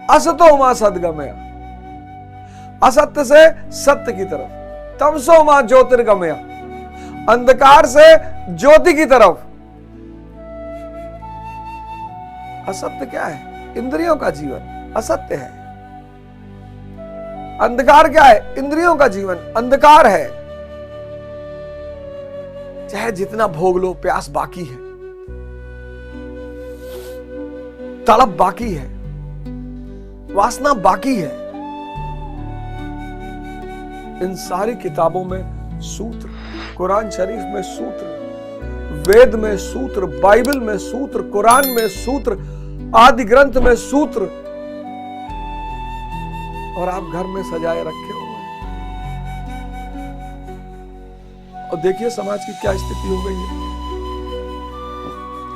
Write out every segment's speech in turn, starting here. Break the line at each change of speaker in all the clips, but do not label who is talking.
असतो मा सद्गमया, असत्य से सत्य की तरफ, तमसो मा ज्योतिर्गमया, अंधकार से ज्योति की तरफ। असत्य क्या है? इंद्रियों का जीवन असत्य है। अंधकार क्या है? इंद्रियों का जीवन अंधकार है। चाहे जितना भोग लो, प्यास बाकी है, तड़प बाकी है, वासना बाकी है। इन सारी किताबों में सूत्र, कुरान शरीफ में सूत्र, वेद में सूत्र, बाइबल में सूत्र, कुरान में सूत्र, आदि ग्रंथ में सूत्र, और आप घर में सजाए रखे हुए। और देखिए समाज की क्या स्थिति हो गई है,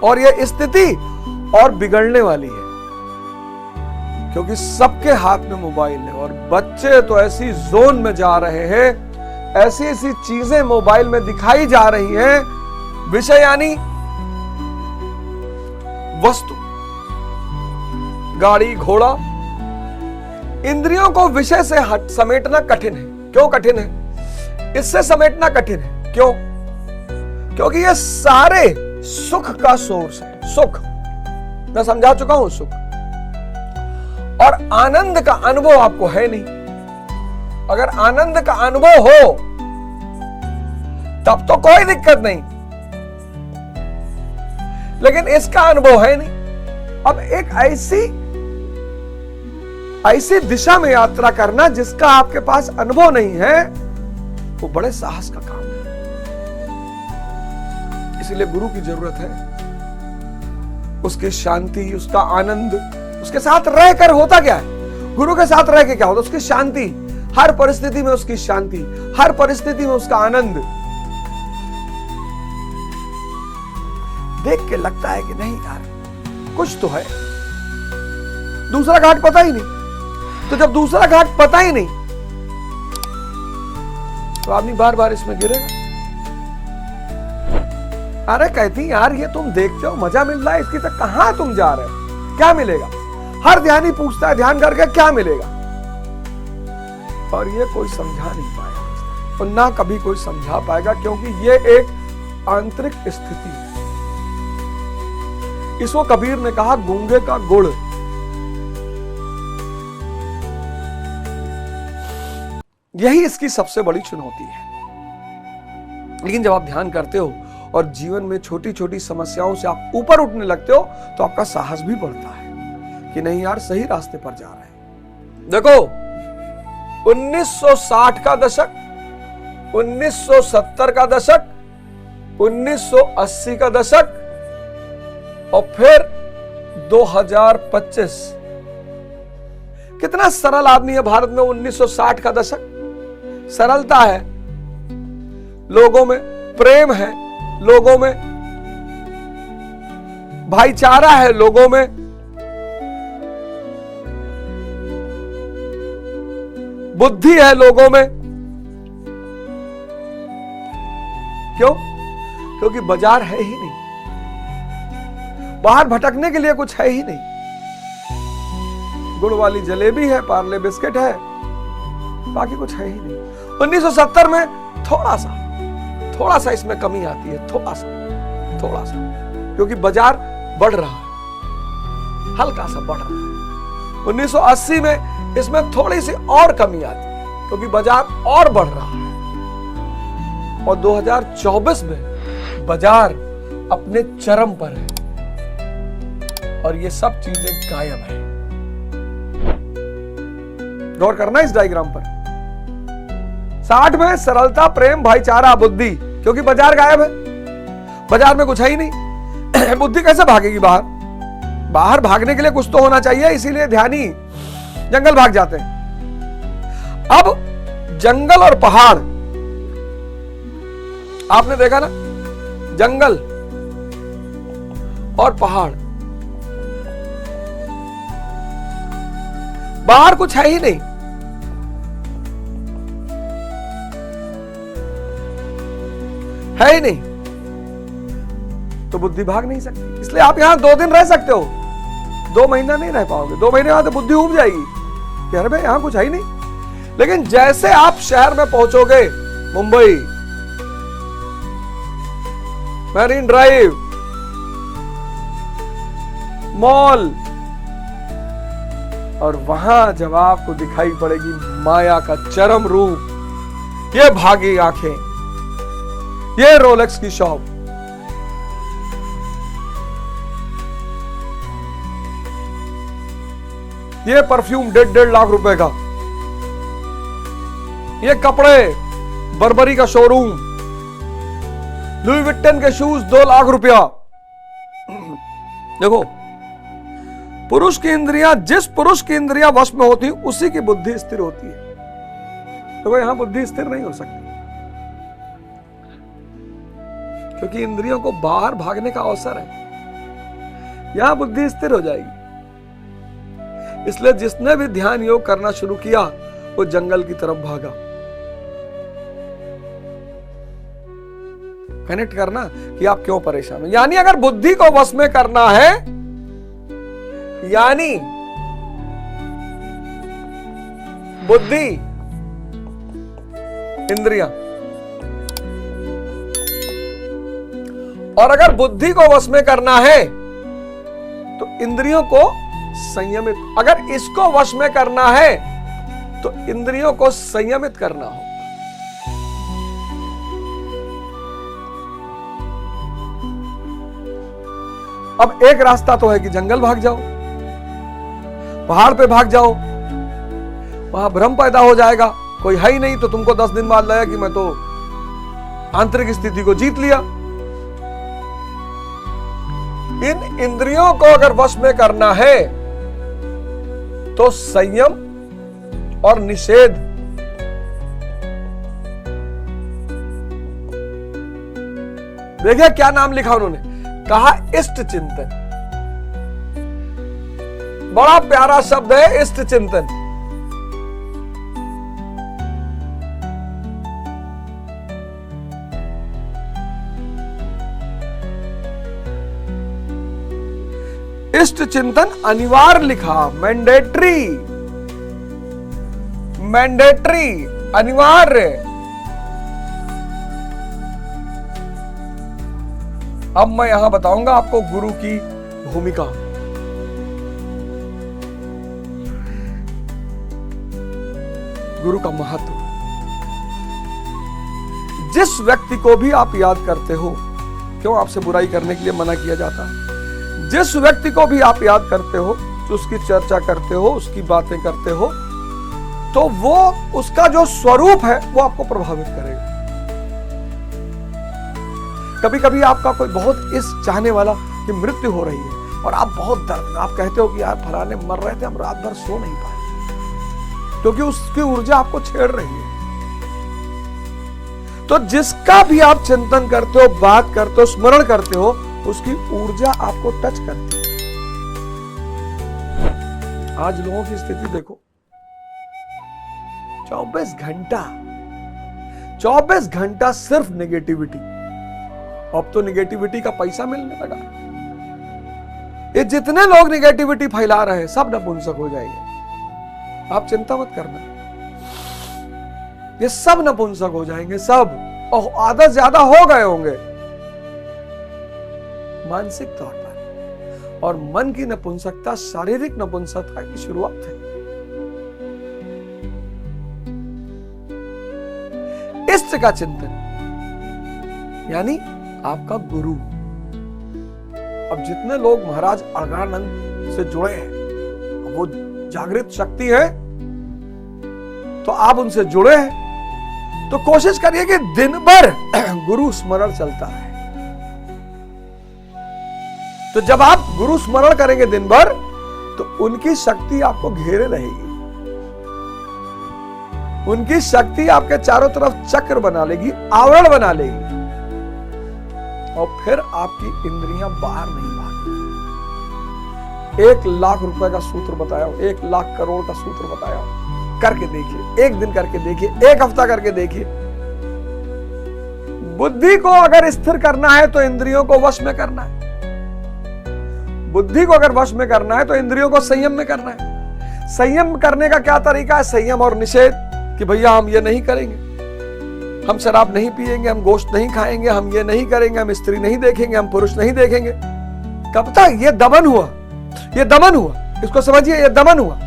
और यह स्थिति और बिगड़ने वाली है, क्योंकि सबके हाथ में मोबाइल है। और बच्चे तो ऐसी जोन में जा रहे हैं, ऐसी ऐसी चीजें मोबाइल में दिखाई जा रही हैं, विषय यानी वस्तु, गाड़ी, घोड़ा। इंद्रियों को विषय से समेटना कठिन है। क्यों कठिन है? इससे समेटना कठिन है। क्यों? क्योंकि ये सारे सुख का सोर्स है। सुख मैं समझा चुका हूं, सुख और आनंद का अनुभव आपको है नहीं। अगर आनंद का अनुभव हो तब तो कोई दिक्कत नहीं, लेकिन इसका अनुभव है नहीं। अब एक ऐसी दिशा में यात्रा करना जिसका आपके पास अनुभव नहीं है, वो बड़े साहस का काम है। इसलिए गुरु की जरूरत है। उसकी शांति, उसका आनंद, उसके साथ रहकर होता क्या है? गुरु के साथ रह के क्या होता? उसकी शांति, हर परिस्थिति में उसकी शांति, हर परिस्थिति में उसका आनंद। देख के लगता है कि नहीं यार, कुछ तो है, दूसरा घाट पता ही नहीं। तो जब दूसरा घाट पता ही नहीं, तो आदमी बार बार इसमें गिरेगा। अरे कहती यार, ये तुम देखते हो मजा मिल रहा है, इसकी तक कहां तुम जा रहे हो? क्या मिलेगा? हर ध्यानी पूछता है ध्यान करके क्या मिलेगा, और ये कोई समझा नहीं पाया, और ना कभी कोई समझा पाएगा, क्योंकि ये एक आंतरिक स्थिति है। इसको कबीर ने कहा गूंगे का गुड़। यही इसकी सबसे बड़ी चुनौती है। लेकिन जब आप ध्यान करते हो और जीवन में छोटी छोटी समस्याओं से आप ऊपर उठने लगते हो, तो आपका साहस भी बढ़ता है कि नहीं यार, सही रास्ते पर जा रहे हैं। देखो 1960 का दशक, 1970 का दशक, 1980 का दशक, और फिर 2025। कितना सरल आदमी है भारत में। 1960 का दशक, सरलता है, लोगों में प्रेम है, लोगों में भाईचारा है, लोगों में बुद्धि है, लोगों में। क्यों? क्योंकि बाजार है ही नहीं, बाहर भटकने के लिए कुछ है ही नहीं। गुड़ वाली जलेबी है, पार्ले बिस्किट है, बाकी कुछ है ही नहीं। 1970 में थोड़ा सा इसमें कमी आती है, थोड़ा सा, क्योंकि बाजार बढ़ रहा है, हल्का सा बढ़ रहा है। 1980 में इसमें थोड़ी सी और कमी आती है, क्योंकि बाजार और बढ़ रहा है। और 2024 में बाजार अपने चरम पर है, और ये सब चीजें गायब है। गौर करना इस डायग्राम पर। 60 में सरलता, प्रेम, भाईचारा, बुद्धि, क्योंकि बाजार गायब है, बाजार में कुछ है ही नहीं। बुद्धि कैसे भागेगी बाहर? बाहर भागने के लिए कुछ तो होना चाहिए, इसीलिए ध्यानी जंगल भाग जाते हैं। अब जंगल और पहाड़, आपने देखा ना, जंगल और पहाड़, बाहर कुछ है ही नहीं। है ही नहीं, तो बुद्धि भाग नहीं सकती। इसलिए आप यहां 2 दिन रह सकते हो, 2 महीना नहीं रह पाओगे। 2 महीने बाद बुद्धि उब जाएगी कि अरे भाई यहां कुछ है ही नहीं। लेकिन जैसे आप शहर में पहुंचोगे, मुंबई, मैरीन ड्राइव, मॉल, और वहां जब आपको दिखाई पड़ेगी माया का चरम रूप, ये भागी आंखें, ये रोलेक्स की शॉप, ये परफ्यूम 1.5 लाख रुपए का, ये कपड़े बर्बरी का शोरूम, लुई विट्टन के शूज 2 लाख रुपया। देखो, पुरुष की इंद्रियां, जिस पुरुष की इंद्रियां वश में होती उसी की बुद्धि स्थिर होती है। तो यहां बुद्धि स्थिर नहीं हो सकती, क्योंकि इंद्रियों को बाहर भागने का अवसर है। यहां बुद्धि स्थिर हो जाएगी। इसलिए जिसने भी ध्यान योग करना शुरू किया वो जंगल की तरफ भागा। कनेक्ट करना कि आप क्यों परेशान हो। यानी अगर बुद्धि को वश में करना है, यानी बुद्धि, इंद्रियां, और अगर बुद्धि को वश में करना है तो इंद्रियों को संयमित, अगर इसको वश में करना है तो इंद्रियों को संयमित करना हो। अब एक रास्ता तो है कि जंगल भाग जाओ, पहाड़ पे भाग जाओ, वहां भ्रम पैदा हो जाएगा, कोई है ही नहीं, तो तुमको 10 दिन बाद लगा कि मैं तो आंतरिक स्थिति को जीत लिया। इन इंद्रियों को अगर वश में करना है तो संयम और निषेध, देखिए क्या नाम लिखा उन्होंने, कहा इष्ट चिंतन। बड़ा प्यारा शब्द है इष्ट चिंतन। इष्ट चिंतन अनिवार्य लिखा, मैंडेटरी, मैंडेटरी, अनिवार्य। अब मैं यहां बताऊंगा आपको गुरु की भूमिका। गुरु का महत्व। जिस व्यक्ति को भी आप याद करते हो, क्यों आपसे बुराई करने के लिए मना किया जाता है, जिस व्यक्ति को भी आप याद करते हो, जो उसकी चर्चा करते हो, उसकी बातें करते हो, तो वो उसका जो स्वरूप है वो आपको प्रभावित करेगा। कभी कभी आपका कोई बहुत इस चाहने वाला कि मृत्यु हो रही है और आप बहुत दर्द, आप कहते हो कि यार फलाने मर रहे थे, हम रात भर सो नहीं पाए, क्योंकि उसकी ऊर्जा आपको छेड़ रही है। तो जिसका भी आप चिंतन करते हो, बात करते हो, स्मरण करते हो, उसकी ऊर्जा आपको टच करती है। आज लोगों की स्थिति देखो, 24 घंटा सिर्फ नेगेटिविटी। अब तो नेगेटिविटी का पैसा मिलने लगा। ये जितने लोग नेगेटिविटी फैला रहे हैं सब नपुंसक हो जाएंगे। आप चिंता मत करना, ये सब नपुंसक हो जाएंगे, सब। और आदत ज्यादा हो गए होंगे मानसिक तौर पर, और मन की नपुंसकता शारीरिक नपुंसकता की शुरुआत है। इष्ट का चिंतन यानी आपका गुरु। अब जितने लोग महाराज अड़गानंद से जुड़े हैं, वो जागृत शक्ति है, तो आप उनसे जुड़े हैं, तो कोशिश करिए कि दिन भर गुरु स्मरण चलता है। तो जब आप गुरु स्मरण करेंगे दिन भर, तो उनकी शक्ति आपको घेरे रहेगी, उनकी शक्ति आपके चारों तरफ चक्र बना लेगी, आवरण बना लेगी, और फिर आपकी इंद्रियां बाहर नहीं भागती। 1 लाख रुपए का सूत्र बताया, 1 लाख करोड़ का सूत्र बताया, करके देखिए, एक दिन करके देखिए, एक हफ्ता करके देखिए। बुद्धि को अगर स्थिर करना है तो इंद्रियों को वश में करना है। बुद्धि को अगर वश में करना है तो इंद्रियों को संयम में करना है। संयम करने का क्या तरीका है? संयम और निषेध, कि भैया हम ये नहीं करेंगे, हम शराब नहीं पिएंगे, हम गोश्त नहीं खाएंगे, हम ये नहीं करेंगे, हम स्त्री नहीं देखेंगे, हम पुरुष नहीं देखेंगे। कब तक? ये दमन हुआ, ये दमन हुआ, इसको समझिए, ये दमन हुआ।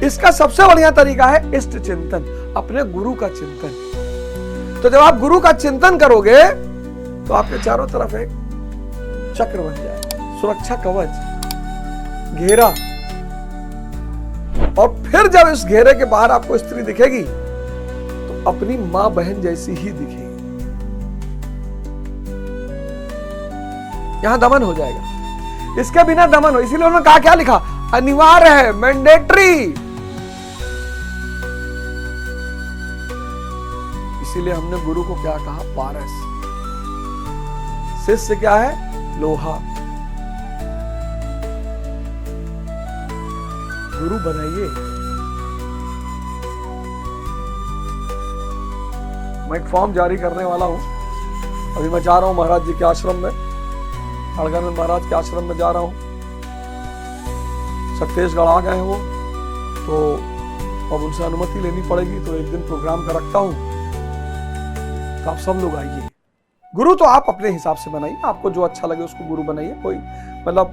इसका सबसे बढ़िया तरीका है इष्ट चिंतन, अपने गुरु का चिंतन। तो जब आप गुरु का चिंतन करोगे तो आपके चारों तरफ एक चक्र बन जाएगा, सुरक्षा कवच, घेरा। और फिर जब इस घेरे के बाहर आपको स्त्री दिखेगी तो अपनी मां बहन जैसी ही दिखेगी। यहां दमन हो जाएगा, इसके बिना दमन हो। इसीलिए उन्होंने कहा, क्या लिखा? अनिवार्य है, मैंडेटरी। इसीलिए हमने गुरु को क्या कहा? पारस। शिष्य क्या है? लोहा। गुरु बनाइए। मैं एक फॉर्म जारी करने वाला हूं। अभी मैं जा रहा हूं महाराज जी के आश्रम में, अड़गानंद महाराज के आश्रम में जा रहा हूं। छत्तीसगढ़ आ गए वो, तो अब उनसे अनुमति लेनी पड़ेगी। तो एक दिन प्रोग्राम का रखता हूं, तो आप सब लोग आइए। गुरु तो आप अपने हिसाब से बनाइए, आपको जो अच्छा लगे उसको गुरु बनाइए। कोई मतलब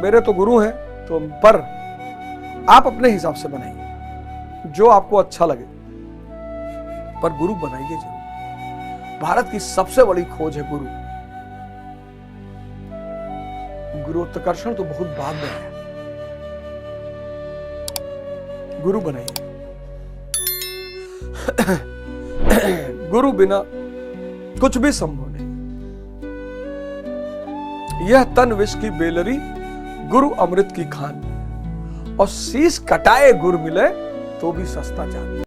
मेरे तो गुरु हैं, तो पर आप अपने हिसाब से बनाइए जो आपको अच्छा लगे, पर गुरु बनाइए जरूर। भारत की सबसे बड़ी खोज है गुरु। गुरुत्वाकर्षण तो बहुत बाद में है। गुरु बनाइए। गुरु बिना कुछ भी संभव नहीं। यह तन विष की बेलरी, गुरु अमृत की खान, और शीश कटाए गुरु मिले तो भी सस्ता जान।